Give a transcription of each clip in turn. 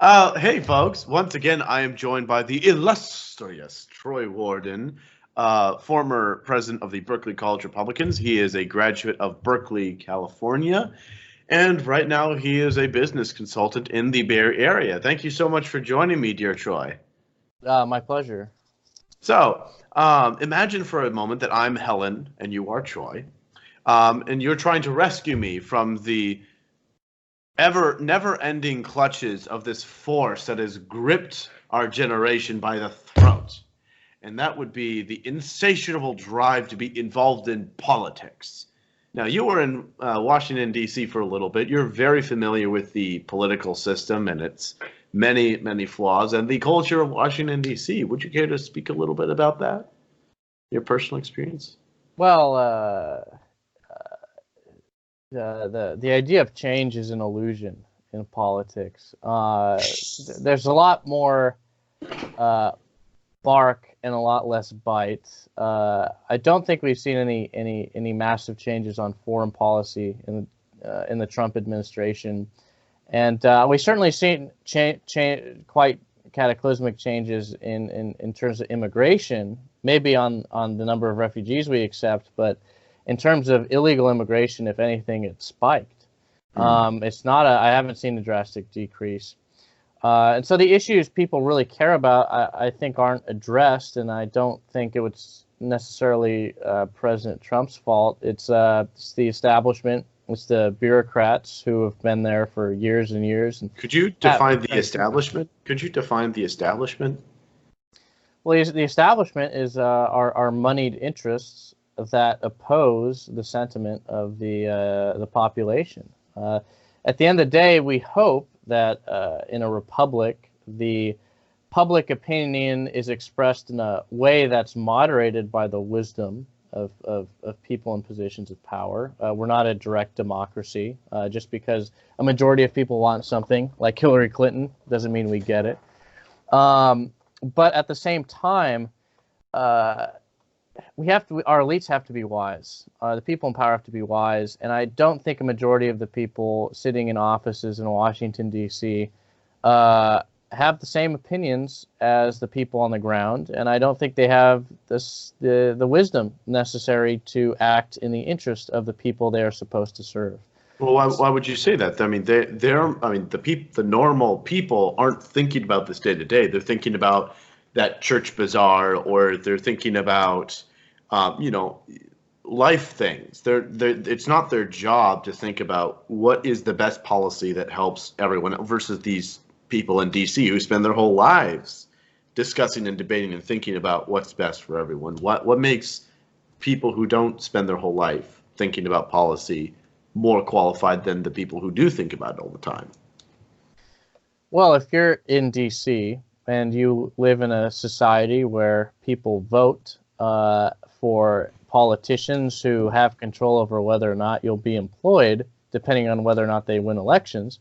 Hey, folks. Once again, I am joined by the illustrious Troy Worden, former president of the Berkely College Republicans. He is a graduate of Berkeley, California, and right now he is a business consultant in the Bay Area. Thank you so much for joining me, dear Troy. My pleasure. So, imagine for a moment that I'm Helen and you are Troy, and you're trying to rescue me from the never-ending clutches of this force that has gripped our generation by the throat. And that would be the insatiable drive to be involved in politics. Now, you were in Washington, D.C. for a little bit. You're very familiar with the political system and its many, many flaws and the culture of Washington, D.C. Would you care to speak a little bit about that? Your personal experience? Well, the idea of change is an illusion in politics. There's a lot more bark and a lot less bite. I don't think we've seen any massive changes on foreign policy in the Trump administration, and we've certainly seen quite cataclysmic changes in terms of immigration. Maybe on the number of refugees we accept, but in terms of illegal immigration, if anything, it's spiked. It's not I haven't seen a drastic decrease. And so the issues people really care about, I think, aren't addressed, and I don't think it was necessarily President Trump's fault. It's the establishment. It's the bureaucrats who have been there for years and years. And could you define the establishment? Could you define the establishment? Well, the establishment is our moneyed interests that oppose the sentiment of the population. At the end of the day, we hope that in a republic, the public opinion is expressed in a way that's moderated by the wisdom of people in positions of power. We're not a direct democracy. Just because a majority of people want something, like Hillary Clinton, doesn't mean we get it. But at the same time, our elites have to be wise. The people in power have to be wise, and I don't think a majority of the people sitting in offices in Washington, D.C. Have the same opinions as the people on the ground, and I don't think they have the wisdom necessary to act in the interest of the people they are supposed to serve. Well, why would you say that? I mean, the normal people aren't thinking about this day to day. They're thinking about that church bazaar, or they're thinking about, life things. It's not their job to think about what is the best policy that helps everyone versus these people in D.C. who spend their whole lives discussing and debating and thinking about what's best for everyone. What makes people who don't spend their whole life thinking about policy more qualified than the people who do think about it all the time? Well, if you're in D.C. and you live in a society where people vote for politicians who have control over whether or not you'll be employed, depending on whether or not they win elections,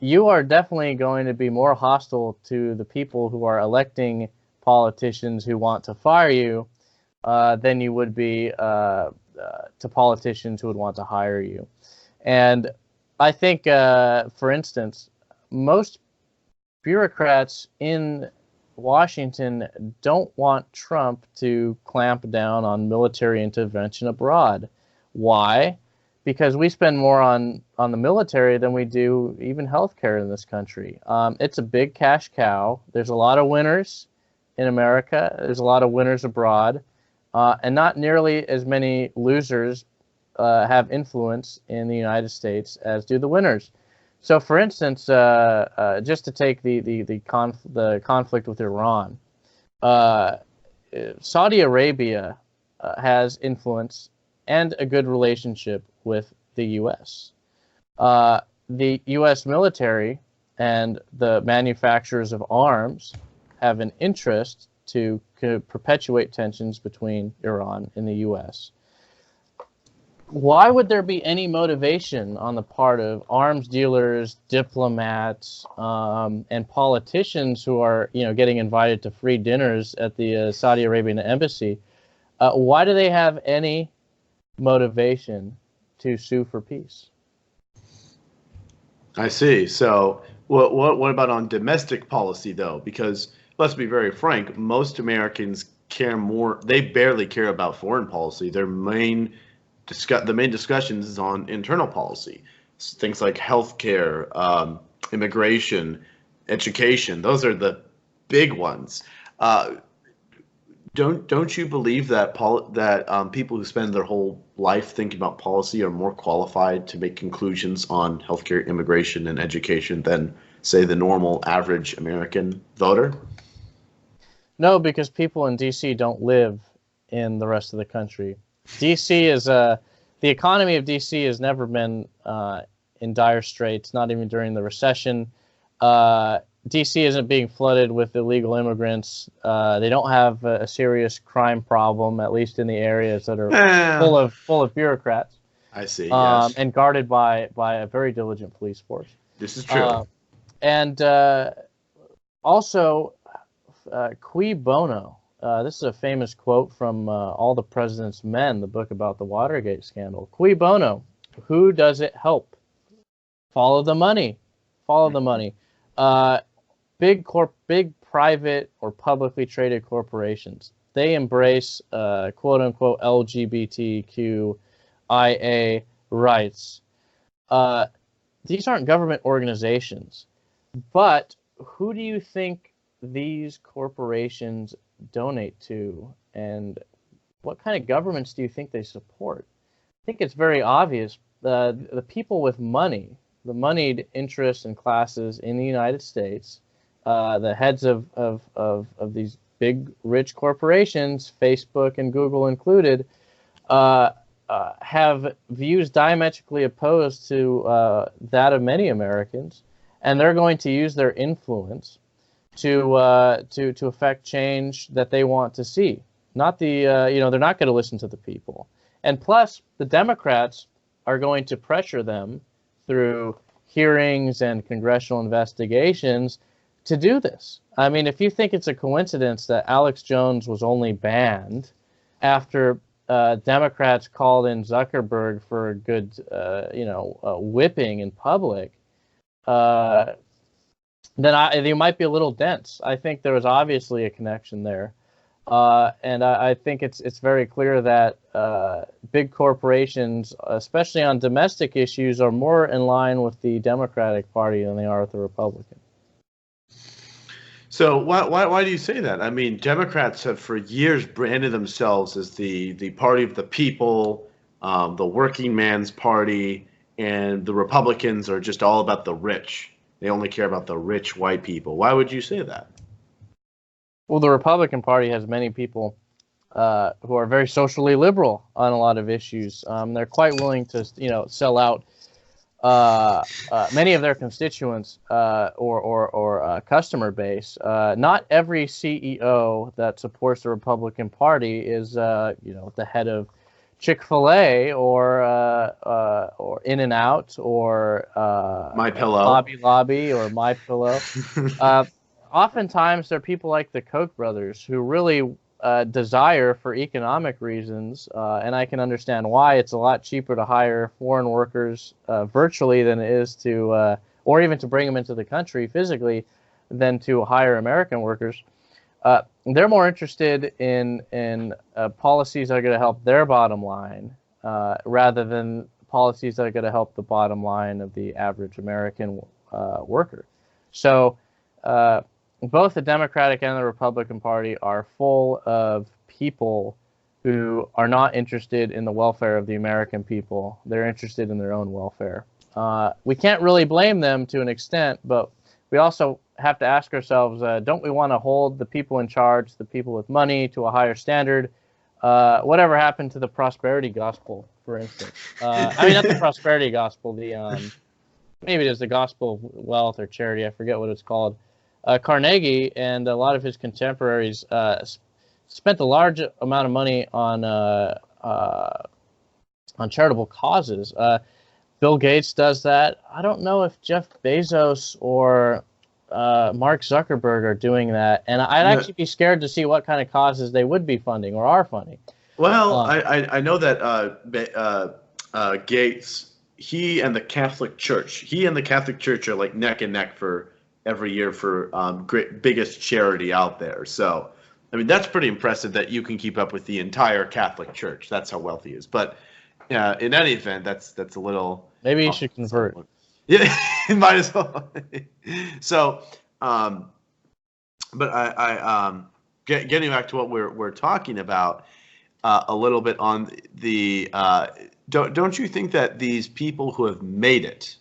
you are definitely going to be more hostile to the people who are electing politicians who want to fire you than you would be to politicians who would want to hire you. And I think, for instance, most bureaucrats in Washington don't want Trump to clamp down on military intervention abroad. Why? Because we spend more on the military than we do even healthcare in this country. It's a big cash cow. There's a lot of winners in America. There's a lot of winners abroad. And not nearly as many losers have influence in the United States as do the winners. So, for instance, just to take the conflict with Iran, Saudi Arabia has influence and a good relationship with the U.S. The U.S. military and the manufacturers of arms have an interest to perpetuate tensions between Iran and the U.S. Why would there be any motivation on the part of arms dealers, diplomats, and politicians who are, getting invited to free dinners at the Saudi Arabian embassy? Why do they have any motivation to sue for peace? I see. So What about on domestic policy though? Because let's be very frank, most Americans care more. They barely care about foreign policy. The main discussions is on internal policy, things like healthcare, immigration, education. Those are the big ones. Uh, don't you believe that people who spend their whole life thinking about policy are more qualified to make conclusions on healthcare, immigration, and education than, say, the normal average American voter? No, because people in D.C. don't live in the rest of the country. D.C. is the economy of D.C. has never been in dire straits, not even during the recession. D.C. isn't being flooded with illegal immigrants. They don't have a serious crime problem, at least in the areas that are full of bureaucrats. I see. Yes. And guarded by a very diligent police force. This is true. And also, cui bono. This is a famous quote from All the President's Men, the book about the Watergate scandal. Cui bono. Who does it help? Follow the money. Follow the money. Big private or publicly traded corporations, they embrace quote unquote LGBTQIA rights. These aren't government organizations, but who do you think these corporations donate to, and what kind of governments do you think they support? I think it's very obvious. The people with money, the moneyed interests and classes in the United States, the heads of these big, rich corporations, Facebook and Google included, have views diametrically opposed to that of many Americans, and they're going to use their influence to affect change that they want to see. Not they're not going to listen to the people. And plus, the Democrats are going to pressure them through hearings and congressional investigations to do this. I mean, if you think it's a coincidence that Alex Jones was only banned after Democrats called in Zuckerberg for a good, whipping in public, then you might be a little dense. I think there was obviously a connection there. And I think it's very clear that big corporations, especially on domestic issues, are more in line with the Democratic Party than they are with the Republican. So why do you say that? I mean, Democrats have for years branded themselves as the party of the people, the working man's party, and the Republicans are just all about the rich. They only care about the rich white people. Why would you say that? Well, the Republican Party has many people who are very socially liberal on a lot of issues. They're quite willing to, sell out many of their constituents or customer base. Not every CEO that supports the Republican Party is, the head of Chick-fil-A or In-N-Out or My Pillow, Hobby Lobby or My Pillow. Oftentimes, there are people like the Koch brothers who really desire, for economic reasons, and I can understand why. It's a lot cheaper to hire foreign workers virtually than it is to, or even to bring them into the country physically, than to hire American workers. They're more interested in policies that are going to help their bottom line rather than policies that are going to help the bottom line of the average American worker. So both the Democratic and the Republican Party are full of people who are not interested in the welfare of the American people. They're interested in their own welfare. We can't really blame them to an extent, but we also have to ask ourselves, don't we want to hold the people in charge, the people with money, to a higher standard? Whatever happened to the prosperity gospel, for instance? I mean, not the prosperity gospel, maybe it is the gospel of wealth or charity, I forget what it's called. Carnegie and a lot of his contemporaries spent a large amount of money on charitable causes. Bill Gates does that. I don't know if Jeff Bezos or Mark Zuckerberg are doing that, and I'd actually be scared to see what kind of causes they would be funding or are funding. Well, I know that Gates he and the Catholic Church. He and the Catholic Church are like neck and neck for every year for biggest charity out there. So, I mean, that's pretty impressive that you can keep up with the entire Catholic Church. That's how wealthy he is. But in any event, that's a little. Maybe you should convert. Yeah, might as well. So, but getting back to what we're talking about a little bit on the. Don't you think that these people who have made it,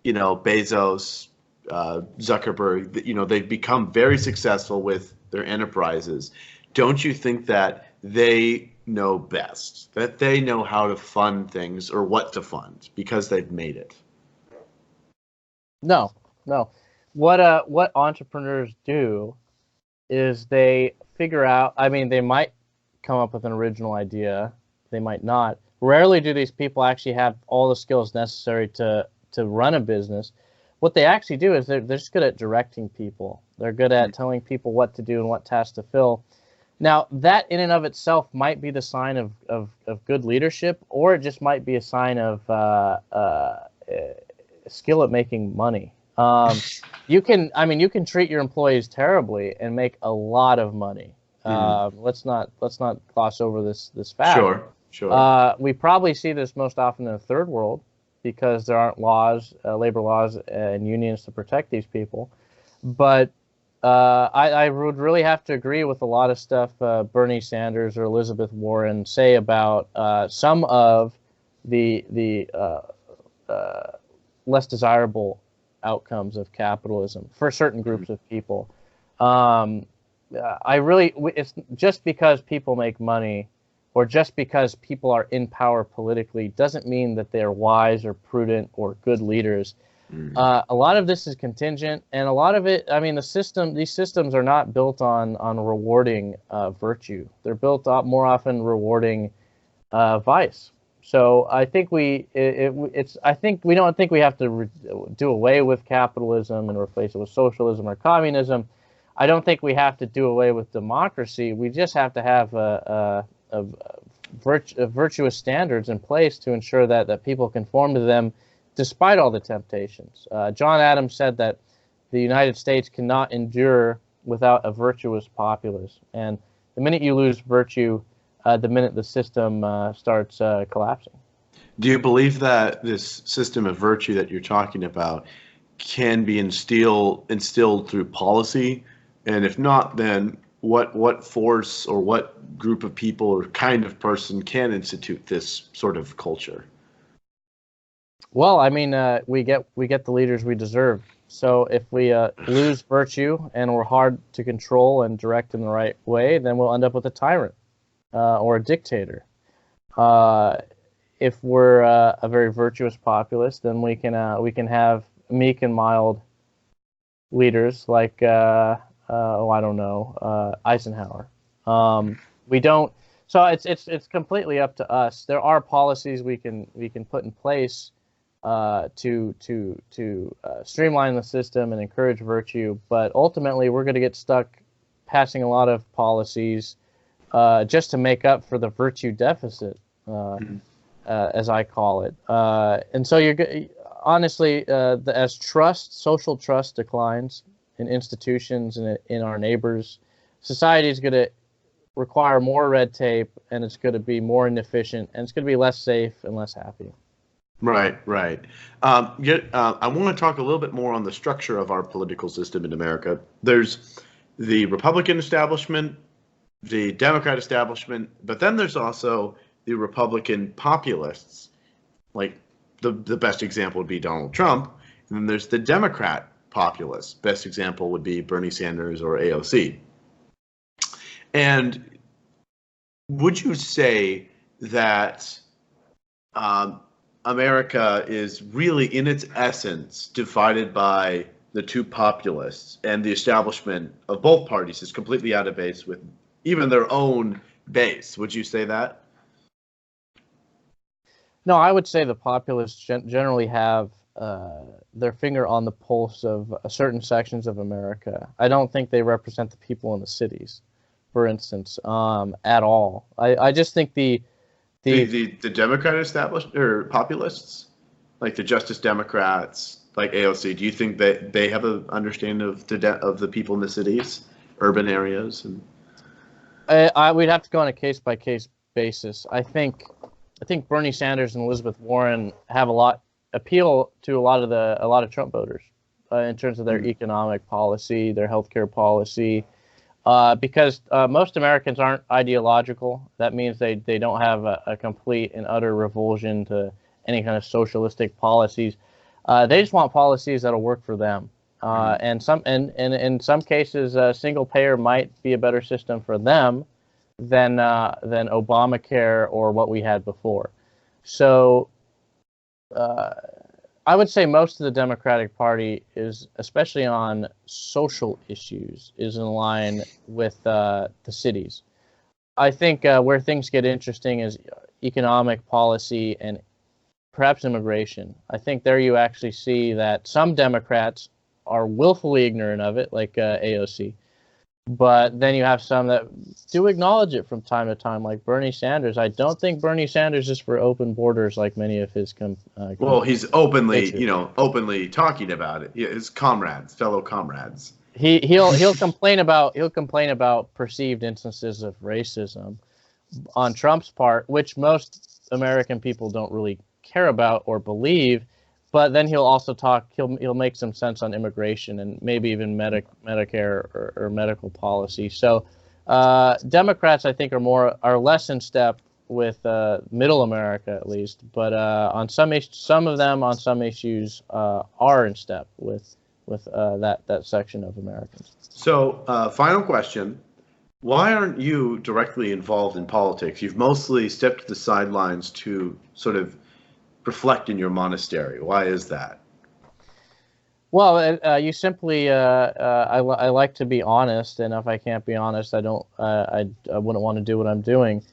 Bezos, Zuckerberg, they've become very successful with their enterprises. Don't you think that they know best, that they know how to fund things or what to fund because they've made it? No. What entrepreneurs do is they figure out, I mean, they might come up with an original idea, they might not. Rarely do these people actually have all the skills necessary to run a business. What they actually do is they're just good at directing people. They're good at telling people what to do and what tasks to fill. Now, that in and of itself might be the sign of good leadership, or it just might be a sign of skill at making money. You can treat your employees terribly and make a lot of money. Let's not gloss over this fact. Sure. We probably see this most often in the third world because there aren't laws, labor laws, and unions to protect these people. But I would really have to agree with a lot of stuff Bernie Sanders or Elizabeth Warren say about some of the less desirable outcomes of capitalism for certain groups of people. It's just because people make money or just because people are in power politically doesn't mean that they're wise or prudent or good leaders. A lot of this is contingent, and a lot of it, I mean, these systems are not built on rewarding virtue. They're built up more often rewarding vice. So I think we don't think we have to do away with capitalism and replace it with socialism or communism. I don't think we have to do away with democracy. We just have to have virtuous standards in place to ensure that people conform to them despite all the temptations. John Adams said that the United States cannot endure without a virtuous populace. And the minute you lose virtue, the minute the system starts collapsing. Do you believe that this system of virtue that you're talking about can be instilled through policy? And if not, then what force or what group of people or kind of person can institute this sort of culture? Well, I mean, we get the leaders we deserve. So if we lose virtue and we're hard to control and direct in the right way, then we'll end up with a tyrant or a dictator. If we're a very virtuous populace, then we can have meek and mild leaders like Eisenhower. We don't. So it's completely up to us. There are policies we can put in place to streamline the system and encourage virtue, but ultimately we're going to get stuck passing a lot of policies just to make up for the virtue deficit, as I call it. And so honestly, as social trust declines in institutions and in our neighbors, society is going to require more red tape, and it's going to be more inefficient, and it's going to be less safe and less happy. Right. I want to talk a little bit more on the structure of our political system in America. There's the Republican establishment, the Democrat establishment, but then there's also the Republican populists. Like the best example would be Donald Trump, and then there's the Democrat populists. Best example would be Bernie Sanders or AOC. And would you say that America is really, in its essence, divided by the two populists, and the establishment of both parties is completely out of base with even their own base? Would you say that? No, I would say the populists generally have their finger on the pulse of certain sections of America. I don't think they represent the people in the cities, for instance, at all. I just think the Democrat established or populists? like the Justice Democrats, like AOC, do you think that they have an understanding of the people in the cities, urban areas? And We'd have to go on a case by case basis. I think Bernie Sanders and Elizabeth Warren have appeal to a lot of Trump voters in terms of their economic policy, their healthcare policy, because most Americans aren't ideological. That means they don't have a complete and utter revulsion to any kind of socialistic policies. They just want policies that'll work for them. And in some cases, single payer might be a better system for them than Obamacare or what we had before. So I would say most of the Democratic Party is, especially on social issues, is in line with the cities. I think where things get interesting is economic policy and perhaps immigration. I think there you actually see that some Democrats are willfully ignorant of it, like AOC. But then you have some that do acknowledge it from time to time, like Bernie Sanders. I don't think Bernie Sanders is for open borders like many of his well, he's openly talking about it. His fellow comrades. He'll complain about perceived instances of racism on Trump's part, which most American people don't really care about or believe. But then he'll also he'll make some sense on immigration and maybe even Medicare or medical policy. So Democrats, I think, are less in step with middle America, at least. But on some of them on some issues are in step with that section of Americans. So final question. Why aren't you directly involved in politics? You've mostly stepped to the sidelines to sort of reflect in your monastery. Why is that? Well, you simply I like to be honest, and if I can't be honest, I wouldn't want to do what I'm doing.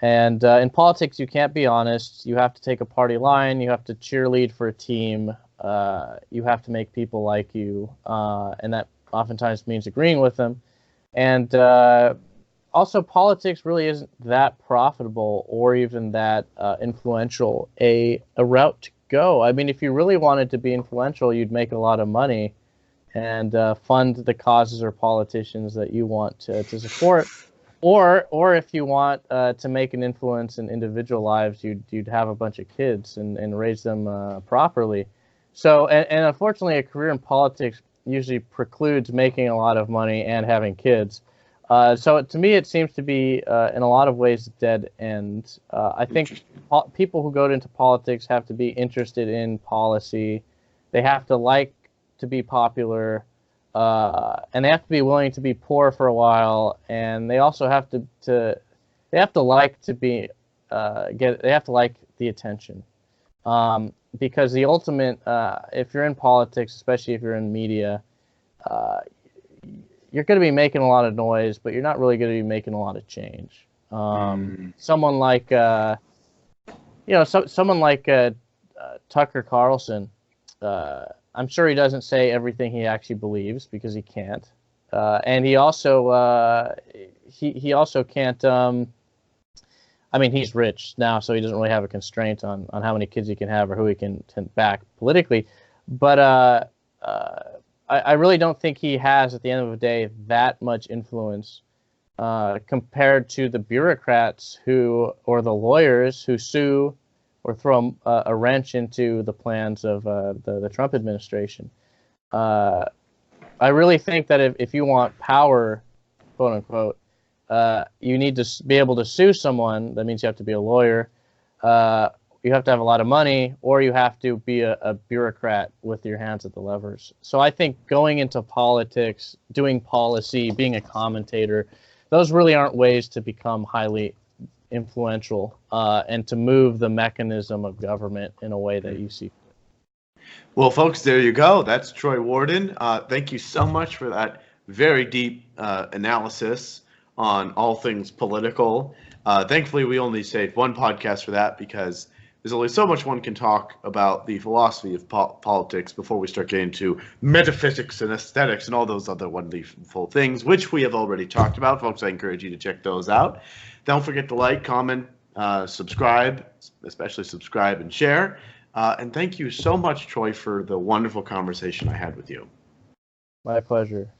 And in politics, you can't be honest. You have to take a party line. You have to cheerlead for a team. You have to make people like you, and that oftentimes means agreeing with them. And also, politics really isn't that profitable or even that influential a route to go. I mean, if you really wanted to be influential, you'd make a lot of money and fund the causes or politicians that you want to support. Or if you want to make an influence in individual lives, you'd have a bunch of kids and raise them properly. So, and unfortunately, a career in politics usually precludes making a lot of money and having kids. So to me, it seems to be, in a lot of ways, a dead end. I think people who go into politics have to be interested in policy. They have to like to be popular, and they have to be willing to be poor for a while. And they also have they have to like to be they have to like the attention, because the ultimate, if you're in politics, especially if you're in media, you're going to be making a lot of noise, but you're not really going to be making a lot of change. Someone like, someone like Tucker Carlson, I'm sure he doesn't say everything he actually believes because he can't, and he also can't. I mean, he's rich now, so he doesn't really have a constraint on how many kids he can have or who he can back politically, but. I really don't think he has, at the end of the day, that much influence compared to the bureaucrats or the lawyers who sue or throw a wrench into the plans of the Trump administration. I really think that if you want power, quote unquote, you need to be able to sue someone. That means you have to be a lawyer. You have to have a lot of money, or you have to be a bureaucrat with your hands at the levers. So I think going into politics, doing policy, being a commentator, those really aren't ways to become highly influential and to move the mechanism of government in a way that you see. Well, folks, there you go. That's Troy Worden. Thank you so much for that very deep analysis on all things political. Thankfully, we only saved one podcast for that because there's only so much one can talk about the philosophy of politics before we start getting into metaphysics and aesthetics and all those other wonderful things, which we have already talked about. Folks, I encourage you to check those out. Don't forget to like, comment, subscribe, especially subscribe and share. And thank you so much, Troy, for the wonderful conversation I had with you. My pleasure.